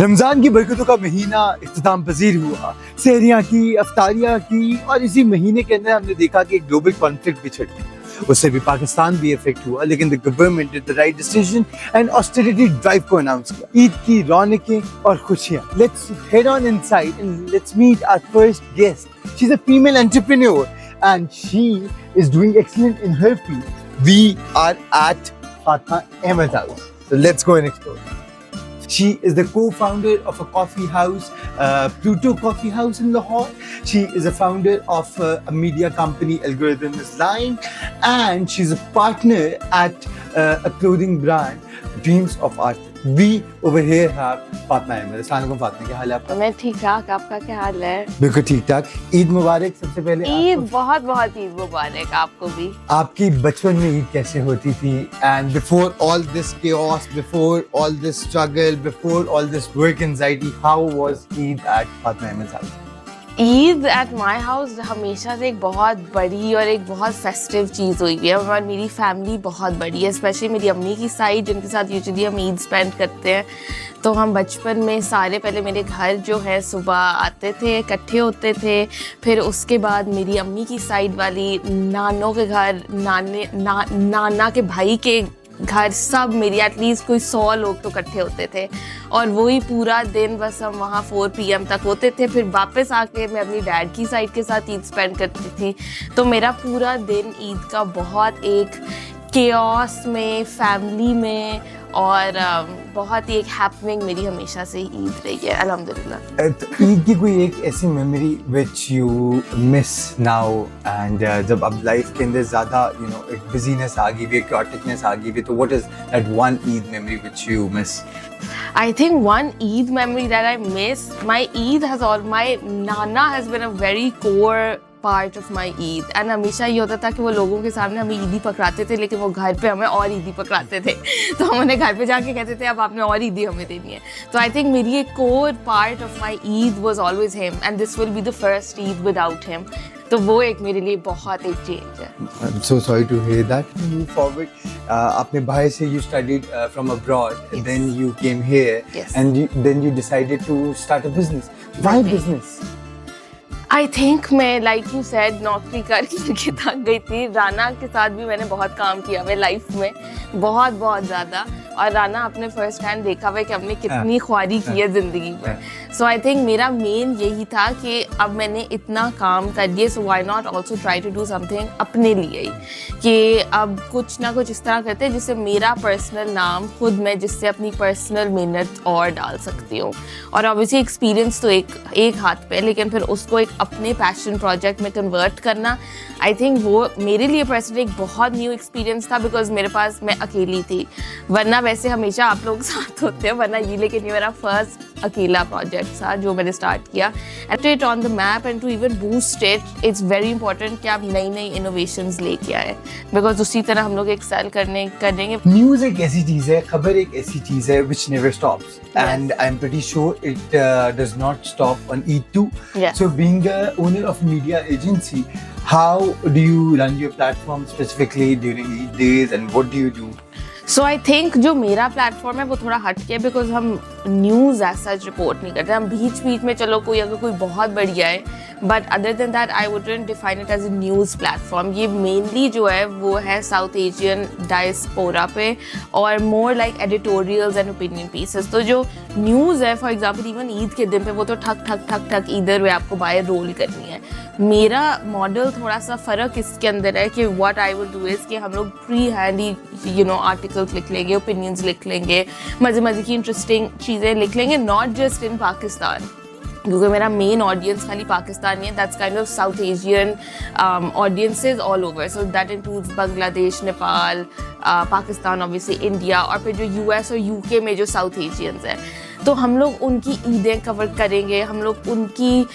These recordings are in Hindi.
रमजान की बरकतों का महीना इख्तिताम पजीर हुआ, सहरियाँ की, अफ्तारियाँ की और इसी महीने के अंदर हमने देखा कि ग्लोबल कॉन्फ्लिक्ट भी छिड़ गया। उससे भी पाकिस्तान भी इफेक्ट हुआ, लेकिन the government did the right decision and austerity drive को अनाउंस किया। ईद की रौनकें और खुशियाँ। Let's head on inside and let's meet our first guest. She is a female entrepreneur and she is doing excellent in her field. We are at Fatima Ahmed house, so let's go and explore. She is the co-founder of a coffee house, Pluto Coffee House in Lahore. She is a founder of a media company, Algorithm Design, and she's a partner at a clothing brand, Dreams of Art. We over here have Fatma Ahmed. अस्सलाम वालेकुम फातिमा, क्या हाल है आपका? मैं ठीक ठाक, आपका क्या हाल है? बिल्कुल ठीक ठाक। ईद मुबारक सबसे पहले। ईद बहुत बहुत ईद मुबारक आपको भी। आपकी बचपन में ईद कैसे होती थी? And before all this chaos, before all this struggle, before all this work anxiety, how was Eid at Fatma Ahmed's house? Eid at my house हमेशा से एक बहुत बड़ी और एक बहुत फेस्टिव चीज़ हुई है और मेरी फैमिली बहुत बड़ी है, स्पेशली मेरी अम्मी की साइड जिनके साथ यूजुअली हम ईद स्पेंड करते हैं। तो हम बचपन में सारे पहले मेरे घर जो है सुबह आते थे, इकट्ठे होते थे, फिर उसके बाद मेरी अम्मी की साइड वाली नानों के घर, नाना के भाई के घर, सब मेरी एटलीस्ट कोई 100 लोग तो इकट्ठे होते थे और वही पूरा दिन बस हम वहाँ 4 PM तक होते थे। फिर वापस आके मैं अपनी डैड की साइड के साथ ईद स्पेंड करती थी। तो मेरा पूरा दिन ईद का बहुत एक केओस में, फैमिली में और बहुत ही एक हैपनिंग मेरी हमेशा से ईद रही है, अल्हम्दुलिल्लाह। ईद की कोई एक ऐसी memory which you miss now and जब अब लाइफ के अंदर ज़्यादा एक बिजीनेस आ गई है, क्योटिकनेस आ गई है, तो what is that one Eid memory which you miss? I think one Eid memory that I miss, my Nana has been a very core part of my Eid and हमेशा ये होता था कि वो लोगों के सामने हमें ईदी पकड़ाते थे, लेकिन वो घर पे हमें और ईदी पकड़ाते थे। तो हम उन्हें घर पे जाके कहते थे अब आपने और ईदी हमें देनी है। तो आई थिंक मेरी एक core part of my Eid was always him and this will be the first Eid without him. तो वो एक मेरे लिए बहुत एक चेंज है। I'm so sorry to hear that. Move forward. आपने भाई से you studied from abroad, Yes. then you came here, Yes. and then you decided to start a business. Why Okay. business? I think मैं लाइक यू सेड नौकरी करके थक गई थी। राना के साथ भी मैंने बहुत काम किया हुआ लाइफ में, बहुत बहुत ज़्यादा, और राना अपने फर्स्ट हैंड देखा हुआ कि हमने कितनी ख्वारी की है ज़िंदगी में। सो आई थिंक मेरा मेन यही था कि अब मैंने इतना काम कर दिया, so why not also try to do something अपने लिए ही, कि अब कुछ ना कुछ इस तरह करते हैं जिससे मेरा पर्सनल नाम खुद मैं जिससे अपनी पर्सनल मेहनत और डाल सकती हूँ। और ऑब्वियसली एक्सपीरियंस तो एक हाथ पे, लेकिन फिर उसको एक अपने पैशन प्रोजेक्ट में कन्वर्ट करना, आई थिंक वो मेरे लिए पर्सनली एक बहुत न्यू एक्सपीरियंस था, बिकॉज मेरे पास मैं अकेली थी। वरना वैसे हमेशा आप लोग साथ होते हैं, वरना ये, लेकिन ये मेरा फर्स्ट अकेला प्रोजेक्ट था जो मैंने स्टार्ट किया। At it on the map and to even boost it, it's very important कि आप नई नई इनोवेशंस लेके आए, बिकॉज उसी तरह हम लोग एक्सेल करेंगे। न्यूज़ एक ऐसी चीज़ है, खबर एक ऐसी चीज़ है which never stops, and I'm pretty sure it does not stop on Eid too. Yeah. So being the owner of a media agency, how do you run your platform specifically during Eid days, and what do you do? So I think जो मेरा प्लेटफॉर्म है वो थोड़ा हट के, बिकॉज हम न्यूज़ ऐसा सच रिपोर्ट नहीं करते। हम बीच बीच में चलो अगर कोई बहुत बढ़िया है, but other than that I wouldn't define it as a news platform. ये मेनली जो है वो है साउथ एशियन डायस्पोरा पे और more like editorials and opinion pieces. तो जो न्यूज़ है, फॉर एग्जाम्पल इवन ईद के दिन पे, वो तो ठक ठक ठक ठक इधर वे आपको बाय रोल करनी है। मेरा मॉडल थोड़ा सा फ़र्क इसके अंदर है कि what I will do is कि हम लोग प्री हैंड ही आर्टिकल्स लिख लेंगे, ओपिनियंस लिख लेंगे, मज़े मज़े की इंटरेस्टिंग चीज़ें लिख लेंगे, नॉट जस्ट इन पाकिस्तान, क्योंकि मेरा मेन ऑडियंस खाली पाकिस्तानी है। That's kind of south Asian audiences all over, so that includes Bangladesh, Nepal, Pakistan, obviously India, और फिर जो US और UK में जो साउथ एशियंस हैं, तो हम लोग उनकी ईदें कवर करेंगे, हम लोग उनकी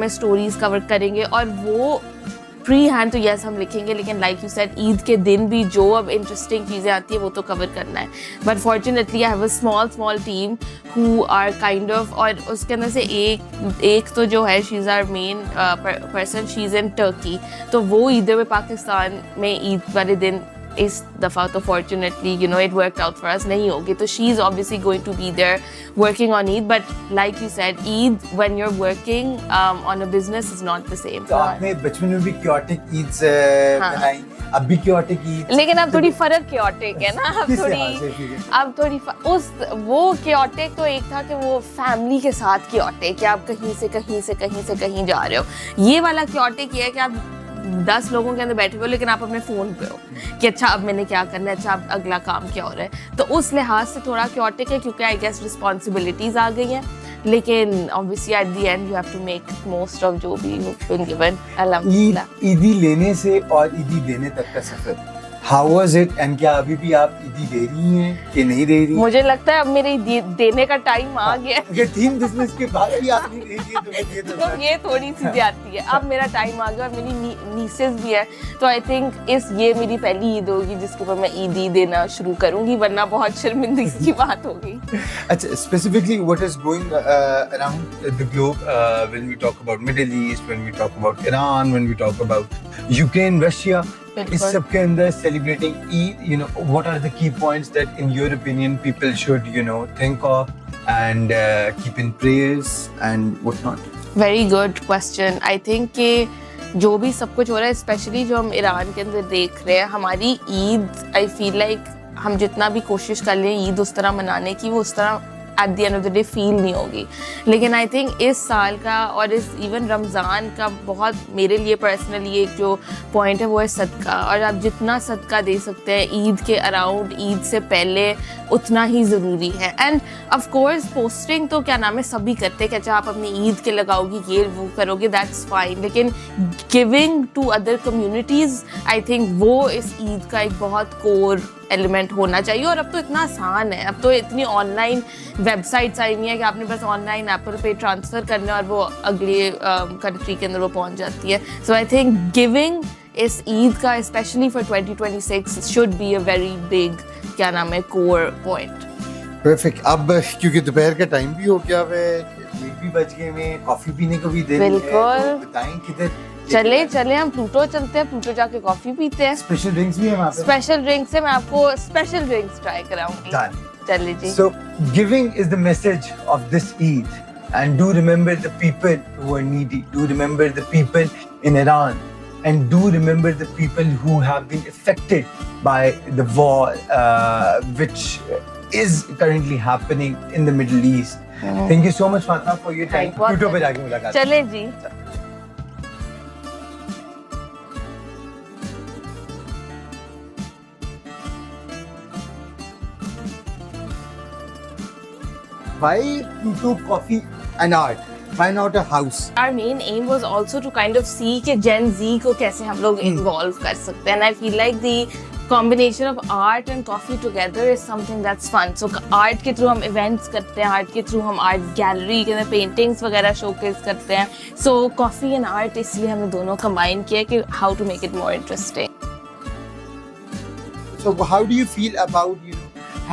स्टोरीज़ कवर करेंगे, और वो प्री हैंड तो यस हम लिखेंगे, लेकिन लाइक यू सेड ईद के दिन भी जो अब इंटरेस्टिंग चीज़ें आती है वो तो कवर करना है। But fortunately I have a small team who are kind of, और उसके अंदर से एक तो जो है she is our main person, she is in Turkey, तो वो ईद में पाकिस्तान में ईद वाले दिन इस दफ़ा तो fortunately you know it worked out for us नहीं होगी, तो she is obviously going to be there working on Eid, but like you said, Eid when you're working on a business is not the same. तो आपने बचपन में भी chaotic ईद बनाई, अब भी chaotic ईद, लेकिन अब थोड़ी फर्क chaotic है ना, अब थोड़ी उस वो chaotic तो एक था कि वो फैमिली के साथ chaotic कि आप कहीं से कहीं जा रहे हो, ये वाला chaotic ये है कि आप 10 लोगों के अंदर बैठे हो लेकिन आप अपने फ़ोन पे हो कि अच्छा अब मैंने क्या करना है, अच्छा अब अगला काम क्या हो रहा है, तो उस लिहाज से थोड़ा chaotic है क्योंकि आई गेस रिस्पॉन्सिबिलिटीज आ गई हैं, लेकिन obviously at the end you have to make most of जो भी बीन गिवन। अल्हम्दुलिल्लाह। ईदी लेने से और ईदी देने तक का सफर, हाउ वाज इट, एंड क्या अभी भी आप ईदी दे रही हैं कि नहीं दे रही? मुझे लगता है अब मेरे देने का टाइम आ गया अगर टीम बिजनेस के बाद भी आप नहीं दे रही है तो मैं ये तो ये थोड़ी सी जाती है, अब मेरा टाइम आ गया और मेरी नीसेस भी है, तो आई थिंक ये मेरी पहली ईद होगी जिसके ऊपर मैं ईदी देना शुरू करूंगी, वरना बहुत शर्मिंदगी की बात होगी। अच्छा, specifically what is going around the globe when we talk about Middle East, when we talk about Iran, when we talk about Ukraine, Russia, इस सब के अंदर celebrating Eid, you know what are the key points that in your opinion people should you know think of and keep in prayers and what not? Very good question. I think कि जो भी सब कुछ हो रहा है, स्पेशली जो हम ईरान के अंदर देख रहे हैं, हमारी ईद आई फील लाइक हम जितना भी कोशिश कर लें ईद उस तरह मनाने की, वो उस तरह eight the end of the day feel नहीं होगी, लेकिन आई थिंक इस साल का और इस इवन रमज़ान का बहुत मेरे लिए पर्सनली एक जो पॉइंट है वो है सदका, और आप जितना सदका दे सकते हैं ईद के अराउंड, ईद से पहले, उतना ही ज़रूरी है। एंड ऑफ कोर्स पोस्टिंग तो क्या नाम है सभी करते हैं कि अच्छा आप अपनी ईद के लगाओगी, ये वो करोगे, दैट्स फाइन, लेकिन giving to other communities I think वो इस ईद का एक बहुत कोर एलिमेंट होना चाहिए। और अब तो इतना आसान है, अब तो इतनी ऑनलाइन वेबसाइट्स आई हुई हैं कि आपने बस ऑनलाइन एप्पल पे ट्रांसफ़र करना और वो अगले कंट्री के अंदर वो पहुंच जाती है। सो आई थिंक गिविंग इस ईद का specially for 2026 should be a very big क्या नाम है कोर पॉइंट। परफेक्ट। अब क्योंकि दोपहर का टाइम भी हो गया है, 1 भी बज गए, में कॉफी पीने को भी देर है, बिल्कुल। तो बताएं किधर चले हम प्लूटो चलते हैं, प्लूटो जाके कॉफी पीते हैं। स्पेशल ड्रिंक्स भी है वहाँ पे? स्पेशल ड्रिंक्स है, मैं आपको स्पेशल ड्रिंक्स ट्राई कराऊंगी। चलिए जी। So giving is the message of this Eid, and do remember the people who are needy, do remember the people in Iran, and do remember the people who have been affected by the war which is currently happening in the Middle East. Thank you so much Fatma for your time. Pluto पे जाके मुलाकात। चले जी। Why Pluto Coffee and Art? Why not a house? Our main aim was also to kind of see कि Gen Z को कैसे हम लोग involve कर सकते हैं, and I feel like the combination of art and coffee together is something that's fun. So art के through हम events करते हैं, art के through हम art gallery के अंदर paintings वगैरह showcase करते हैं. So coffee and art इसलिए हमने दोनों combine किया कि how to make it more interesting. So how do you feel about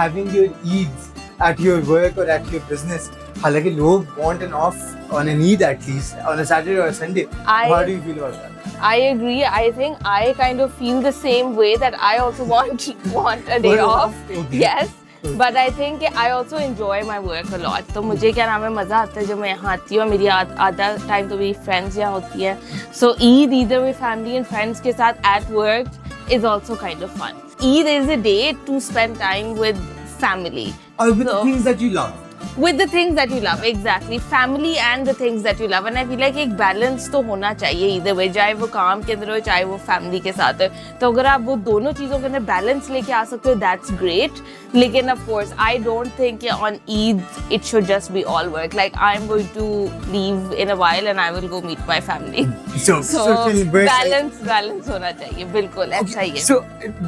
having your Eids at your work or at your business? हालांकि लोग want an off on an Eid at least on a Saturday or a Sunday. How do you feel about that? I agree. I think I kind of feel the same way that I also want a day off. Okay. Yes. But I think I also enjoy my work a lot. तो मुझे क्या नाम है मज़ा आता है जब मैं यहाँ आती हूँ, और मेरी आधा टाइम तो मेरी फ्रेंड्स यहाँ होती है. So Eid either with family and friends के साथ at work is also kind of fun. Eid is a day to spend time with family. Or with the things that you love. With the things that you love, exactly. Family and the things that you love. And I feel like एक balance तो होना चाहिए either way, चाहे वो काम के अंदर हो, चाहे वो family के साथ हो. तो अगर आप वो दोनों चीज़ों के अंदर balance लेके आ सकते हो, that's great. लेकिन of course, I don't think on Eid it should just be all work. Like I'm going to leave in a while and I will go meet my family. So balance होना चाहिए, बिल्कुल ऐसा ही है. So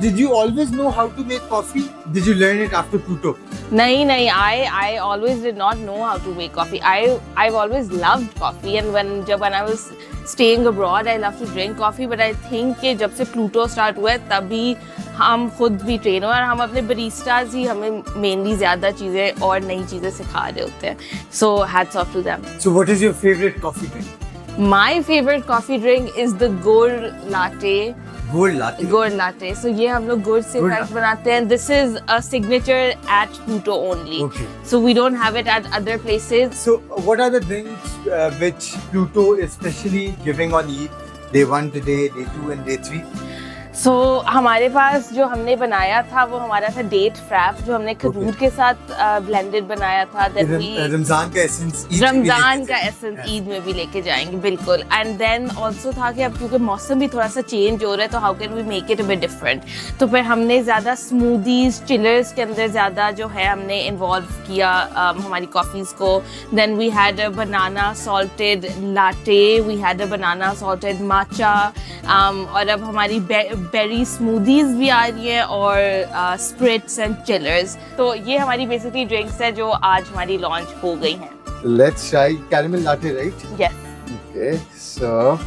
did you always know how to make coffee? Did you learn it after Pluto? नहीं, I always did not know how to make coffee. I've always loved coffee, and when I was staying abroad, I loved to drink coffee. But I think कि जब से Pluto start हुआ है, तभी हम खुद भी ट्रेन हुए और हम अपने baristas ही हमें mainly ज़्यादा चीज़ें और नई चीज़ें सिखा रहे होते हैं. So hats off to them. So what is your favorite coffee drink? My favorite coffee drink is the gur latte गुड़ लाते गुड़ लाटे. So ये हम लोग गुड़ से गुड़ फैक्ट बनाते हैं. This is a signature at Pluto only. Okay. So we don't have it at other places. So what are the things which Pluto is specially giving on Eid? Day 1 today, day 2 and day 3. So हमारे पास जो हमने बनाया था वो हमारा था डेट फ्रैप जो हमने खजूर के साथ ब्लेंडेड बनाया था. Then we रमजान का एसेंस रमजान का एसेंस ईद में भी लेके जाएंगे बिल्कुल. एंड देन ऑल्सो था कि अब क्योंकि मौसम भी थोड़ा सा चेंज हो रहा है तो how can we make it a bit different. तो फिर हमने ज़्यादा स्मूदीज चिलर्स के अंदर ज़्यादा जो है हमने इन्वॉल्व किया हमारी कॉफ़ीज़ को. Then we had a banana salted latte, we had a banana salted matcha, और अब हमारी बेरी स्मूदीज भी आ रही हैं और स्प्रिट्स एंड चिलर्स. तो ये हमारी बेसिकली ड्रिंक्स है जो आज हमारी लॉन्च हो गई हैं. Let's try caramel latte, right? Yes. Okay, so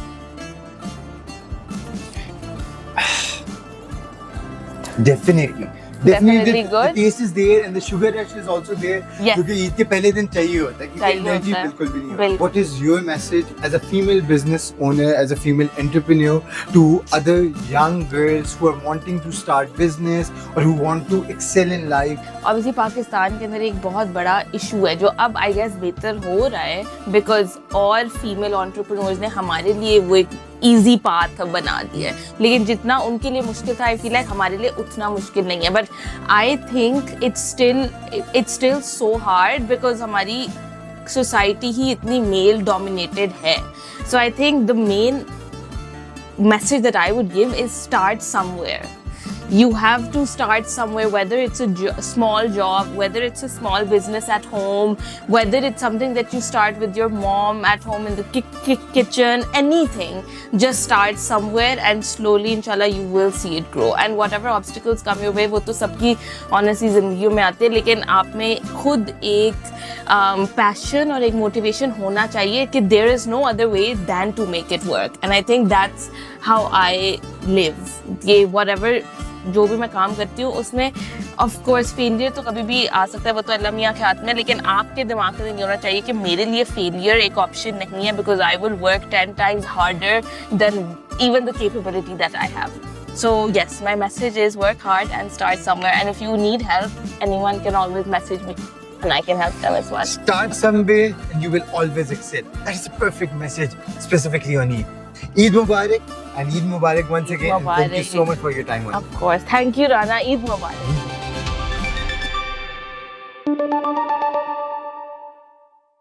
definitely Definitely good. The taste is there and the sugar rush is also there. Yes. क्योंकि ईद के पहले दिन चाहिए होता है क्योंकि चाहिए एनर्जी होता है. बिल्कुल भी नहीं होती. बिल्कुल. What is your message as a female business owner, as a female entrepreneur to other young girls who are wanting to start business or who want to excel in life? Obviously Pakistan के अंदर एक बहुत बड़ा इशू है जो अब आई गेस बेहतर हो रहा है बिकॉज और फीमेल एंटरप्रेन्योर्स ने हमारे लिए वो एक ईजी पाथ बना दिया है. लेकिन जितना उनके लिए मुश्किल था आई फील लाइक हमारे लिए उतना मुश्किल नहीं है. But I think it's still so hard because हमारी सोसाइटी ही इतनी मेल डोमिनेटेड है. So I think the main message that I would give is start somewhere. You have to start somewhere, whether it's a small job, whether it's a small business at home, whether it's something that you start with your mom at home in the kitchen, anything. Just start somewhere and slowly, inshallah, you will see it grow. And whatever obstacles come your way, वो तो सबकी honestly ज़िंदगी में आते हैं, लेकिन आप में खुद एक passion और एक motivation होना चाहिए कि there is no other way than to make it work. And I think that's how I live. ये whatever जो भी मैं काम करती हूँ उसमें ऑफ कोर्स फेलियर तो कभी भी आ सकता है, वो तो अल्लाह मियाँ के हाथ में है. लेकिन आपके दिमाग में नहीं होना चाहिए कि मेरे लिए फेलियर एक ऑप्शन नहीं है because I will work 10 times harder than even the capability that I have. So yes, my message is work hard and start somewhere, and if you need help, anyone can always message me and I can help them as well. Start somewhere and you will always excel. That is the perfect message specifically on Eid. Eid Mubarak and Eid Mubarak once again. And thank you so much for your time. Of course. Thank you, Rana. Eid Mubarak.